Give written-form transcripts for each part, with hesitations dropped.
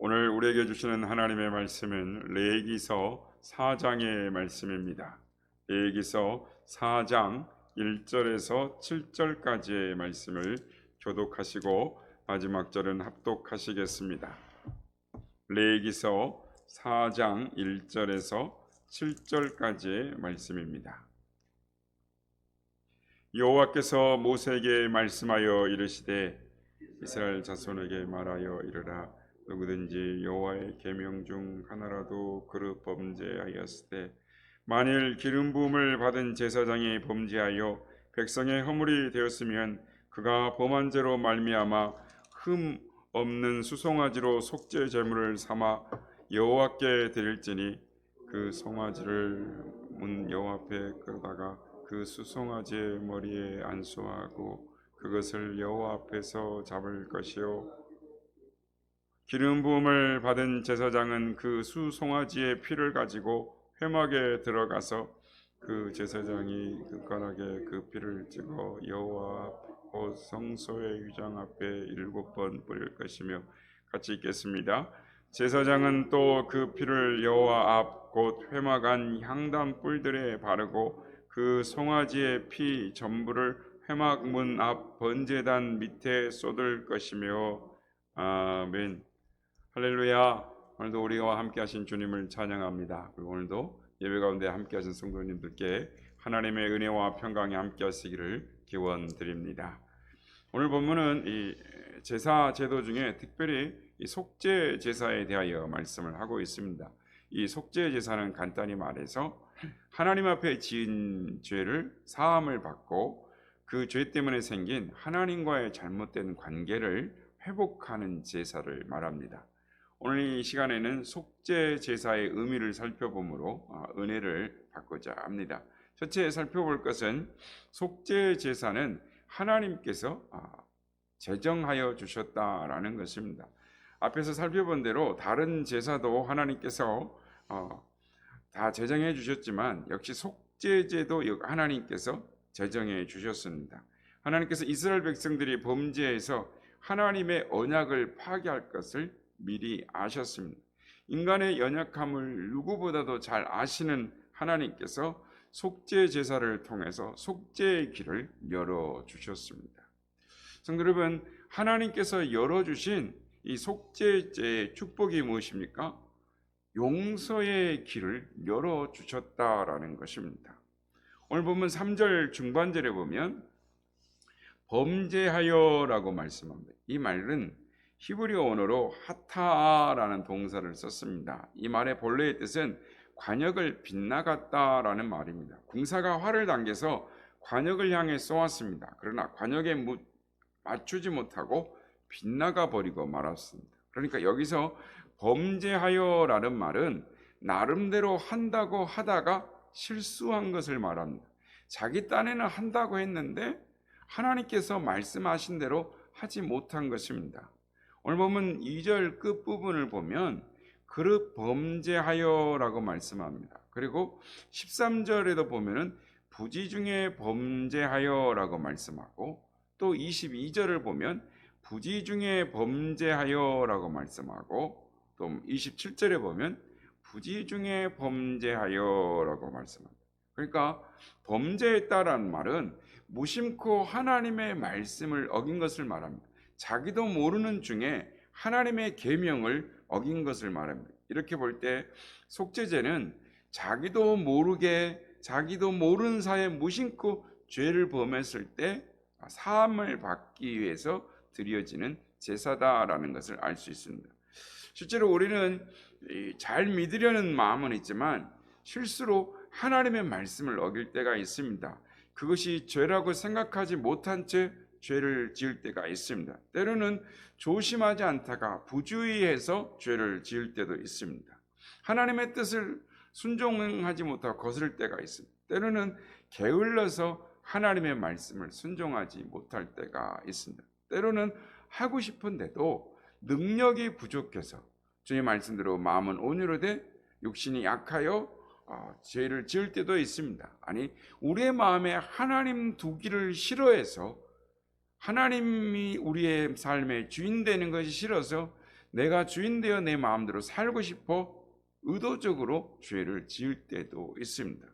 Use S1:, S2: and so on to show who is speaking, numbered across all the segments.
S1: 오늘 우리에게 주시는 하나님의 말씀은 레위기서 4장의 말씀입니다. 레위기서 4장 1절에서 7절까지의 말씀을 교독하시고 마지막 절은 합독하시겠습니다. 레위기서 4장 1절에서 7절까지의 말씀입니다. 여호와께서 모세에게 말씀하여 이르시되 이스라엘 자손에게 말하여 이르라. 누구든지 여호와의 계명 중 하나라도 그릇 범죄하였을 때 만일 기름 부음을 받은 제사장이 범죄하여 백성의 허물이 되었으면 그가 범한 죄로 말미암아 흠 없는 수송아지로 속죄 제물을 삼아 여호와께 드릴지니 그 송아지를 문 여호와 앞에 끌다가 그 수송아지의 머리에 안수하고 그것을 여호와 앞에서 잡을 것이요 기름 부음을 받은 제사장은 그 수송아지의 피를 가지고 회막에 들어가서 그 제사장이 긋건하게 그 피를 찍어 여호와 곧 성소의 위장 앞에 7번 뿌릴 것이며 같이 읽겠습니다. 제사장은 또 그 피를 여호와 앞 곧 회막 안 향단 뿔들에 바르고 그 송아지의 피 전부를 회막 문 앞 번제단 밑에 쏟을 것이며 아멘. 할렐루야. 오늘도 우리와 함께 하신 주님을 찬양합니다. 그리고 오늘도 예배 가운데 함께 하신 성도님들께 하나님의 은혜와 평강이 함께 하시기를 기원드립니다. 오늘 본문은 이 제사 제도 중에 특별히 이 속죄 제사에 대하여 말씀을 하고 있습니다. 이 속죄 제사는 간단히 말해서 하나님 앞에 지은 죄를 사함을 받고 그 죄 때문에 생긴 하나님과의 잘못된 관계를 회복하는 제사를 말합니다. 오늘 이 시간에는 속죄 제사의 의미를 살펴보므로 은혜를 받고자 합니다. 첫째 살펴볼 것은 속죄 제사는 하나님께서 제정하여 주셨다라는 것입니다. 앞에서 살펴본 대로 다른 제사도 하나님께서 다 제정해 주셨지만 역시 속죄제도 하나님께서 제정해 주셨습니다. 하나님께서 이스라엘 백성들이 범죄해서 하나님의 언약을 파괴할 것을 미리 아셨습니다. 인간의 연약함을 누구보다도 잘 아시는 하나님께서 속죄 제사를 통해서 속죄의 길을 열어 주셨습니다. 성도 여러분, 하나님께서 열어 주신 이 속죄제의 축복이 무엇입니까? 용서의 길을 열어 주셨다라는 것입니다. 오늘 보면 3절 중반절에 보면 범죄하여라고 말씀합니다. 이 말은 히브리어 언어로 하타라는 동사를 썼습니다. 이 말의 본래의 뜻은 관역을 빗나갔다라는 말입니다. 군사가 활을 당겨서 관역을 향해 쏘았습니다. 그러나 관역에 맞추지 못하고 빗나가 버리고 말았습니다. 그러니까 여기서 범죄하여라는 말은 나름대로 한다고 하다가 실수한 것을 말합니다. 자기 딴에는 한다고 했는데 하나님께서 말씀하신 대로 하지 못한 것입니다. 오늘 보면 2절 끝부분을 보면 그릇 범죄하여라고 말씀합니다. 그리고 13절에도 보면은 부지 중에 범죄하여라고 말씀하고 또 22절을 보면 부지 중에 범죄하여라고 말씀하고 또 27절에 보면 부지 중에 범죄하여라고 말씀합니다. 그러니까 범죄했다라는 말은 무심코 하나님의 말씀을 어긴 것을 말합니다. 자기도 모르는 중에 하나님의 계명을 어긴 것을 말합니다. 이렇게 볼 때 속죄제는 자기도 모르게 자기도 모르는 사이에 무심코 죄를 범했을 때 사함을 받기 위해서 드려지는 제사다라는 것을 알 수 있습니다. 실제로 우리는 잘 믿으려는 마음은 있지만 실수로 하나님의 말씀을 어길 때가 있습니다. 그것이 죄라고 생각하지 못한 채 죄를 지을 때가 있습니다. 때로는 조심하지 않다가 부주의해서 죄를 지을 때도 있습니다. 하나님의 뜻을 순종하지 못하고 거스를 때가 있습니다. 때로는 게을러서 하나님의 말씀을 순종하지 못할 때가 있습니다. 때로는 하고 싶은데도 능력이 부족해서 주님 말씀대로 마음은 온유로되 육신이 약하여 죄를 지을 때도 있습니다. 아니, 우리의 마음에 하나님 두기를 싫어해서 하나님이 우리의 삶의 주인 되는 것이 싫어서 내가 주인 되어 내 마음대로 살고 싶어 의도적으로 죄를 지을 때도 있습니다.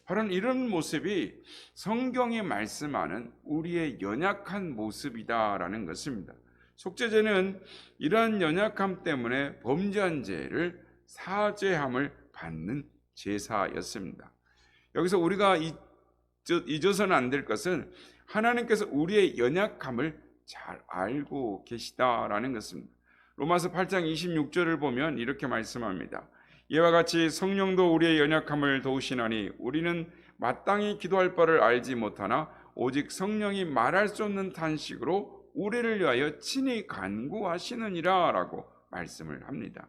S1: 바로 이런 모습이 성경이 말씀하는 우리의 연약한 모습이다라는 것입니다. 속죄제는 이러한 연약함 때문에 범죄한 죄를 사죄함을 받는 제사였습니다. 여기서 우리가 잊어서는 안 될 것은 하나님께서 우리의 연약함을 잘 알고 계시다라는 것입니다. 로마서 8장 26절을 보면 이렇게 말씀합니다. 이와 같이 성령도 우리의 연약함을 도우시나니 우리는 마땅히 기도할 바를 알지 못하나 오직 성령이 말할 수 없는 탄식으로 우리를 위하여 친히 간구하시느니라 라고 말씀을 합니다.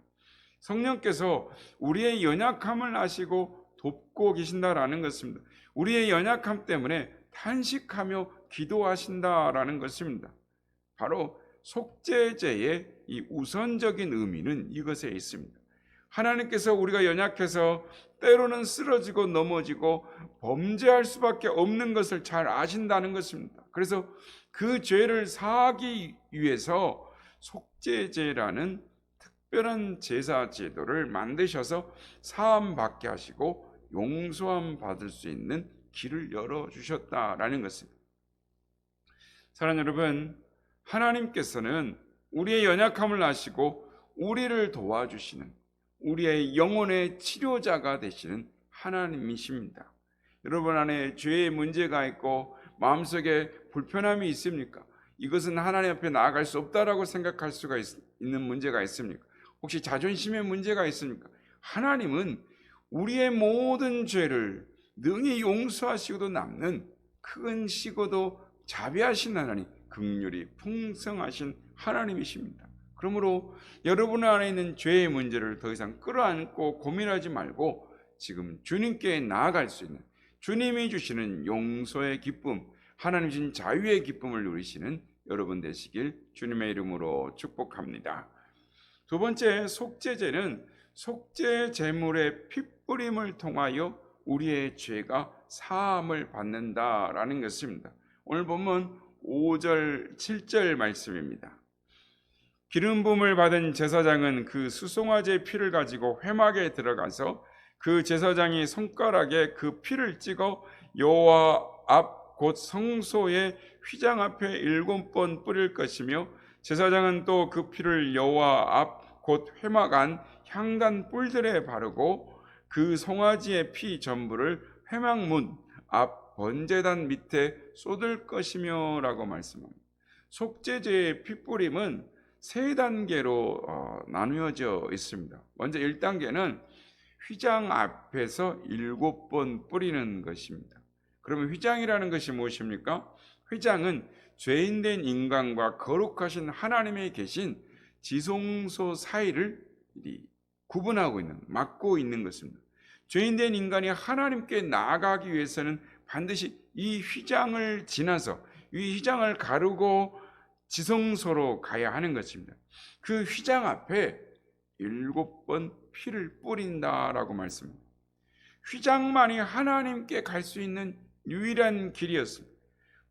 S1: 성령께서 우리의 연약함을 아시고 돕고 계신다라는 것입니다. 우리의 연약함 때문에 탄식하며 기도하신다라는 것입니다. 바로 속죄제의 이 우선적인 의미는 이것에 있습니다. 하나님께서 우리가 연약해서 때로는 쓰러지고 넘어지고 범죄할 수밖에 없는 것을 잘 아신다는 것입니다. 그래서 그 죄를 사하기 위해서 속죄제라는 특별한 제사 제도를 만드셔서 사함 받게 하시고 용서함 받을 수 있는 길을 열어주셨다라는 것입니다. 사랑하는 여러분, 하나님께서는 우리의 연약함을 아시고 우리를 도와주시는 우리의 영혼의 치료자가 되시는 하나님이십니다. 여러분 안에 죄의 문제가 있고 마음속에 불편함이 있습니까? 이것은 하나님 앞에 나아갈 수 없다라고 생각할 수가 있는 문제가 있습니까? 혹시 자존심의 문제가 있습니까? 하나님은 우리의 모든 죄를 능히 용서하시고도 남는 크시고도 자비하신 하나님, 긍휼이 풍성하신 하나님이십니다. 그러므로 여러분 안에 있는 죄의 문제를 더 이상 끌어안고 고민하지 말고 지금 주님께 나아갈 수 있는, 주님이 주시는 용서의 기쁨, 하나님 주신 자유의 기쁨을 누리시는 여러분 되시길 주님의 이름으로 축복합니다. 두 번째, 속죄제는 속죄 제물의 피뿌림을 통하여 우리의 죄가 사함을 받는다라는 것입니다. 오늘 본문 5절 7절 말씀입니다. 기름 부음을 받은 제사장은 그 수송아지의 피를 가지고 회막에 들어가서 그 제사장이 손가락에 그 피를 찍어 여호와 앞 곧 성소의 휘장 앞에 7번 뿌릴 것이며 제사장은 또 그 피를 여호와 앞 곧 회막 안 향단 뿔들에 바르고 그 송아지의 피 전부를 회막문 앞 번제단 밑에 쏟을 것이며 라고 말씀합니다. 속죄제의 피뿌림은 세 단계로 나누어져 있습니다. 먼저 1단계는 휘장 앞에서 7번 뿌리는 것입니다. 그러면 휘장이라는 것이 무엇입니까? 휘장은 죄인된 인간과 거룩하신 하나님에 계신 지성소 사이를 구분하고 있는, 막고 있는 것입니다. 죄인된 인간이 하나님께 나아가기 위해서는 반드시 이 휘장을 지나서 이 휘장을 가르고 지성소로 가야 하는 것입니다. 그 휘장 앞에 7번 피를 뿌린다라고 말씀합니다. 휘장만이 하나님께 갈 수 있는 유일한 길이었습니다.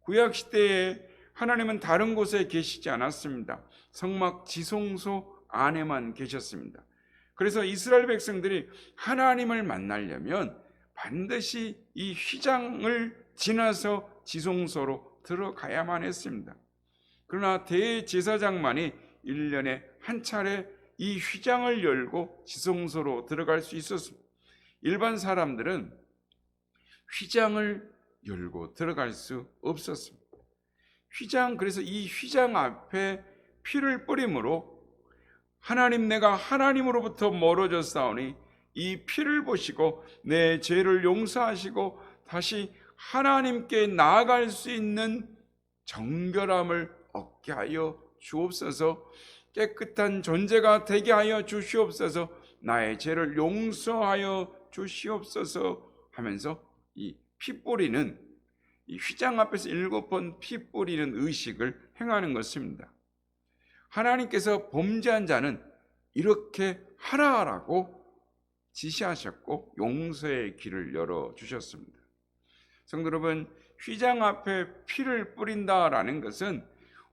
S1: 구약시대에 하나님은 다른 곳에 계시지 않았습니다. 성막 지성소 안에만 계셨습니다. 그래서 이스라엘 백성들이 하나님을 만나려면 반드시 이 휘장을 지나서 지성소로 들어가야만 했습니다. 그러나 대제사장만이 1년에 한 차례 이 휘장을 열고 지성소로 들어갈 수 있었습니다. 일반 사람들은 휘장을 열고 들어갈 수 없었습니다. 그래서 이 휘장 앞에 피를 뿌림으로 하나님, 내가 하나님으로부터 멀어졌사오니 이 피를 보시고 내 죄를 용서하시고 다시 하나님께 나아갈 수 있는 정결함을 얻게 하여 주옵소서, 깨끗한 존재가 되게 하여 주시옵소서, 나의 죄를 용서하여 주시옵소서 하면서 이 피 뿌리는, 이 휘장 앞에서 7번 피 뿌리는 의식을 행하는 것입니다. 하나님께서 범죄한 자는 이렇게 하라라고 지시하셨고 용서의 길을 열어주셨습니다. 성도 여러분, 휘장 앞에 피를 뿌린다라는 것은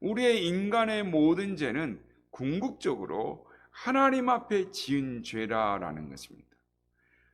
S1: 우리의 인간의 모든 죄는 궁극적으로 하나님 앞에 지은 죄라라는 것입니다.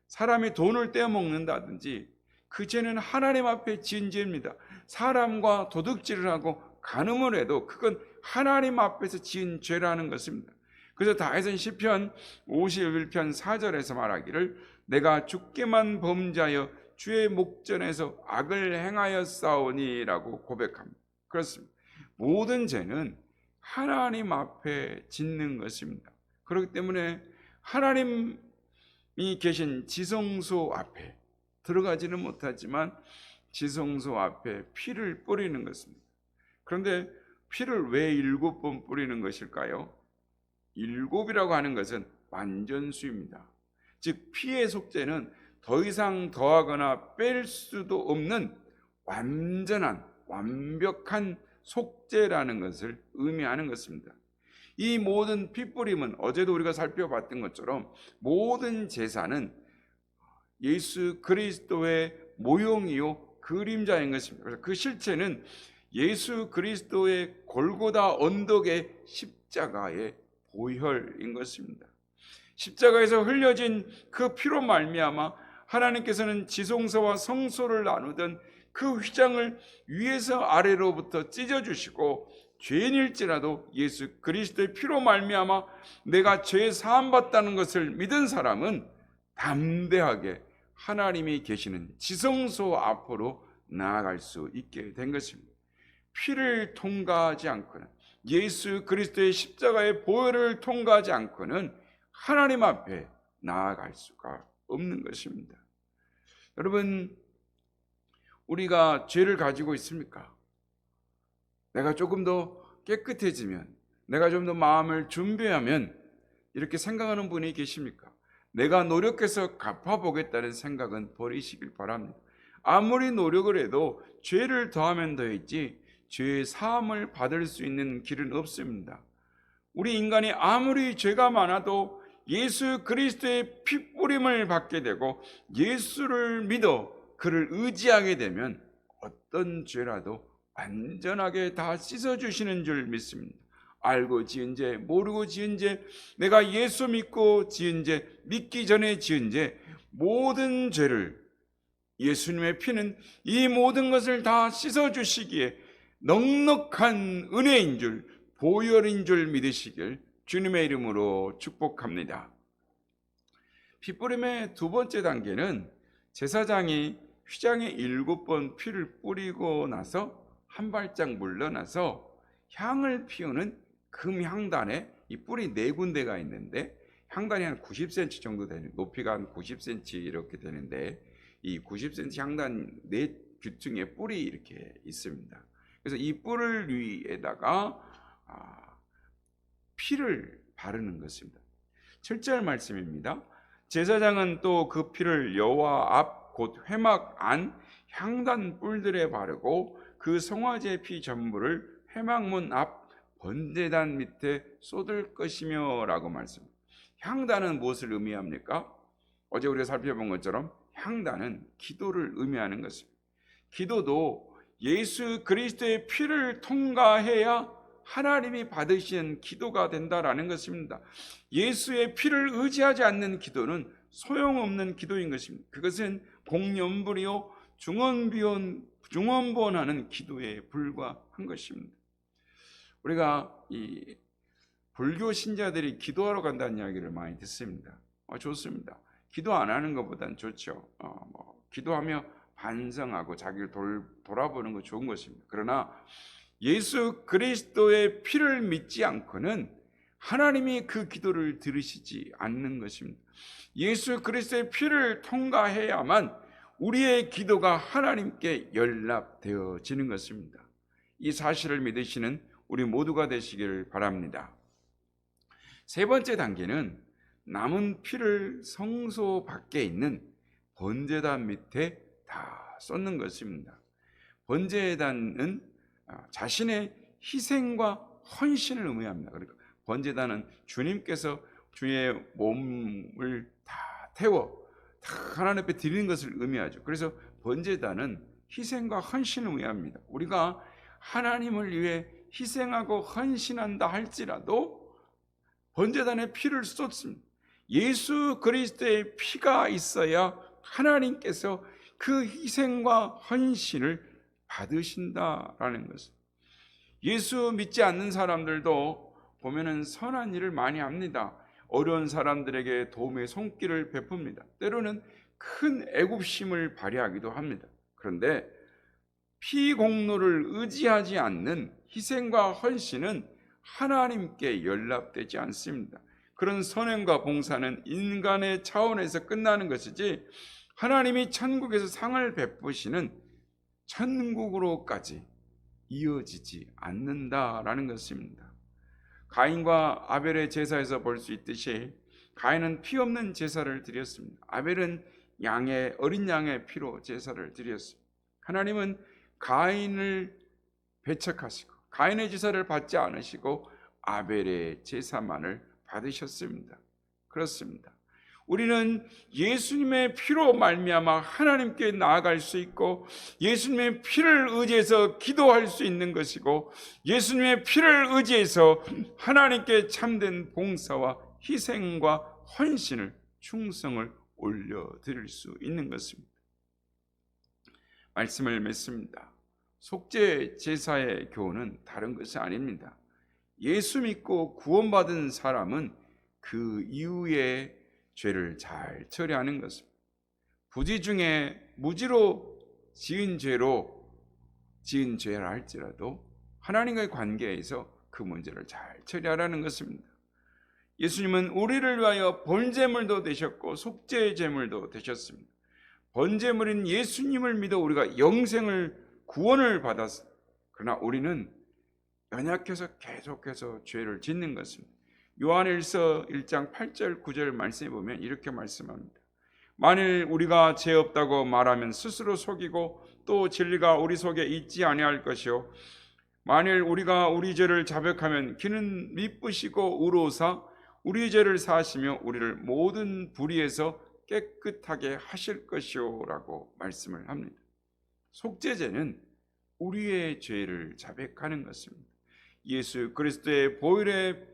S1: 사람이 돈을 떼어먹는다든지 그 죄는 하나님 앞에 지은 죄입니다. 사람과 도둑질을 하고 간음을 해도 그건 하나님 앞에서 지은 죄라는 것입니다. 그래서 다윗은 시편 51편 4절에서 말하기를 내가 주께만 범죄하여 주의 목전에서 악을 행하였사오니라고 고백합니다. 그렇습니다. 모든 죄는 하나님 앞에 짓는 것입니다. 그렇기 때문에 하나님이 계신 지성소 앞에 들어가지는 못하지만 지성소 앞에 피를 뿌리는 것입니다. 그런데 피를 왜 7번 뿌리는 것일까요? 7이라고 하는 것은 완전수입니다. 즉 피의 속죄는 더 이상 더하거나 뺄 수도 없는 완전한 완벽한 속죄라는 것을 의미하는 것입니다. 이 모든 피뿌림은 어제도 우리가 살펴봤던 것처럼 모든 제사는 예수 그리스도의 모형이요 그림자인 것입니다. 그래서 그 실체는 예수 그리스도의 골고다 언덕의 십자가의 보혈인 것입니다. 십자가에서 흘려진 그 피로 말미암아 하나님께서는 지성소와 성소를 나누던 그 휘장을 위에서 아래로부터 찢어주시고 죄인일지라도 예수 그리스도의 피로 말미암아 내가 죄 사함 받다는 것을 믿은 사람은 담대하게 하나님이 계시는 지성소 앞으로 나아갈 수 있게 된 것입니다. 피를 통과하지 않고는, 예수 그리스도의 십자가의 보혈을 통과하지 않고는 하나님 앞에 나아갈 수가 없는 것입니다. 여러분, 우리가 죄를 가지고 있습니까? 내가 조금 더 깨끗해지면, 내가 좀 더 마음을 준비하면 이렇게 생각하는 분이 계십니까? 내가 노력해서 갚아보겠다는 생각은 버리시길 바랍니다. 아무리 노력을 해도 죄를 더하면 더했지 죄의 사함을 받을 수 있는 길은 없습니다. 우리 인간이 아무리 죄가 많아도 예수 그리스도의 피뿌림을 받게 되고 예수를 믿어 그를 의지하게 되면 어떤 죄라도 완전하게 다 씻어주시는 줄 믿습니다. 알고 지은 죄, 모르고 지은 죄, 내가 예수 믿고 지은 죄, 믿기 전에 지은 죄, 모든 죄를 예수님의 피는 이 모든 것을 다 씻어주시기에 넉넉한 은혜인 줄, 보혈인 줄 믿으시길 주님의 이름으로 축복합니다. 피뿌림의 두 번째 단계는 제사장이 휘장에 7번 피를 뿌리고 나서 한 발짝 물러나서 향을 피우는 금향단에 이 뿔이 4군데가 있는데 향단이 한 90cm 정도 되는, 높이가 한 90cm 이렇게 되는데 이 90cm 향단 4규퉁에 뿔이 이렇게 있습니다. 그래서 이 뿔을 위에다가 피를 바르는 것입니다. 7절 말씀입니다. 제사장은 또 그 피를 여호와 앞 곧 회막 안 향단 뿔들에 바르고 그 송아지의 피 전부를 회막문 앞 번제단 밑에 쏟을 것이며 라고 말씀합니다. 향단은 무엇을 의미합니까? 어제 우리가 살펴본 것처럼 향단은 기도를 의미하는 것입니다. 기도도 예수 그리스도의 피를 통과해야 하나님이 받으시는 기도가 된다라는 것입니다. 예수의 피를 의지하지 않는 기도는 소용없는 기도인 것입니다. 그것은 공연불이요 중언부언하는 기도에 불과한 것입니다. 우리가 이 불교 신자들이 기도하러 간다는 이야기를 많이 듣습니다. 좋습니다. 기도 안 하는 것보단 좋죠. 기도하며 반성하고 자기를 돌아보는 거 좋은 것입니다. 그러나 예수 그리스도의 피를 믿지 않고는 하나님이 그 기도를 들으시지 않는 것입니다. 예수 그리스도의 피를 통과해야만 우리의 기도가 하나님께 연락되어지는 것입니다. 이 사실을 믿으시는 우리 모두가 되시기를 바랍니다. 세 번째 단계는 남은 피를 성소 밖에 있는 번제단 밑에 다 쏟는 것입니다. 번제단은 자신의 희생과 헌신을 의미합니다. 그러니까 번제단은 주님께서 주의 몸을 다 태워 다 하나님 앞에 드리는 것을 의미하죠. 그래서 번제단은 희생과 헌신을 의미합니다. 우리가 하나님을 위해 희생하고 헌신한다 할지라도 번제단에 피를 쏟습니다. 예수 그리스도의 피가 있어야 하나님께서 그 희생과 헌신을 받으신다라는 것입니다. 예수 믿지 않는 사람들도 보면은 선한 일을 많이 합니다. 어려운 사람들에게 도움의 손길을 베풉니다. 때로는 큰 애굽심을 발휘하기도 합니다. 그런데 피공로를 의지하지 않는 희생과 헌신은 하나님께 연락되지 않습니다. 그런 선행과 봉사는 인간의 차원에서 끝나는 것이지 하나님이 천국에서 상을 베푸시는 천국으로까지 이어지지 않는다라는 것입니다. 가인과 아벨의 제사에서 볼 수 있듯이 가인은 피 없는 제사를 드렸습니다. 아벨은 어린 양의 피로 제사를 드렸습니다. 하나님은 가인을 배척하시고 가인의 제사를 받지 않으시고 아벨의 제사만을 받으셨습니다. 그렇습니다. 우리는 예수님의 피로 말미암아 하나님께 나아갈 수 있고 예수님의 피를 의지해서 기도할 수 있는 것이고 예수님의 피를 의지해서 하나님께 참된 봉사와 희생과 헌신을 충성을 올려드릴 수 있는 것입니다. 말씀을 맺습니다. 속죄 제사의 교훈은 다른 것이 아닙니다. 예수 믿고 구원받은 사람은 그 이후에 죄를 잘 처리하는 것입니다. 부지 중에 무지로 지은 죄라 할지라도 하나님과의 관계에서 그 문제를 잘 처리하라는 것입니다. 예수님은 우리를 위하여 번제물도 되셨고 속죄 제물도 되셨습니다. 번제물인 예수님을 믿어 우리가 영생을 구원을 받았습니다. 그러나 우리는 연약해서 계속해서 죄를 짓는 것입니다. 요한일서 1장 8절 9절 말씀해 보면 이렇게 말씀합니다. 만일 우리가 죄 없다고 말하면 스스로 속이고 또 진리가 우리 속에 있지 아니할 것이요 만일 우리가 우리 죄를 자백하면 그는 미쁘시고 의로우사 우리 죄를 사하시며 우리를 모든 불의에서 깨끗하게 하실 것이요 라고 말씀을 합니다. 속죄제는 우리의 죄를 자백하는 것입니다. 예수 그리스도의 보혈의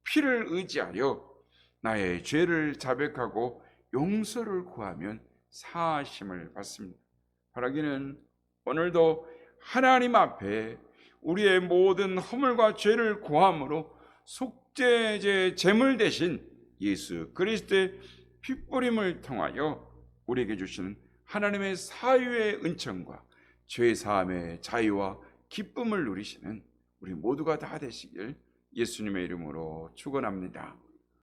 S1: 피를 의지하여 나의 죄를 자백하고 용서를 구하면 사하심을 받습니다. 바라기는 오늘도 하나님 앞에 우리의 모든 허물과 죄를 구함으로 속죄제 제물 대신 예수 그리스도의 피뿌림을 통하여 우리에게 주시는 하나님의 사유의 은총과 죄사함의 자유와 기쁨을 누리시는 우리 모두가 다 되시길 예수님의 이름으로 축원합니다.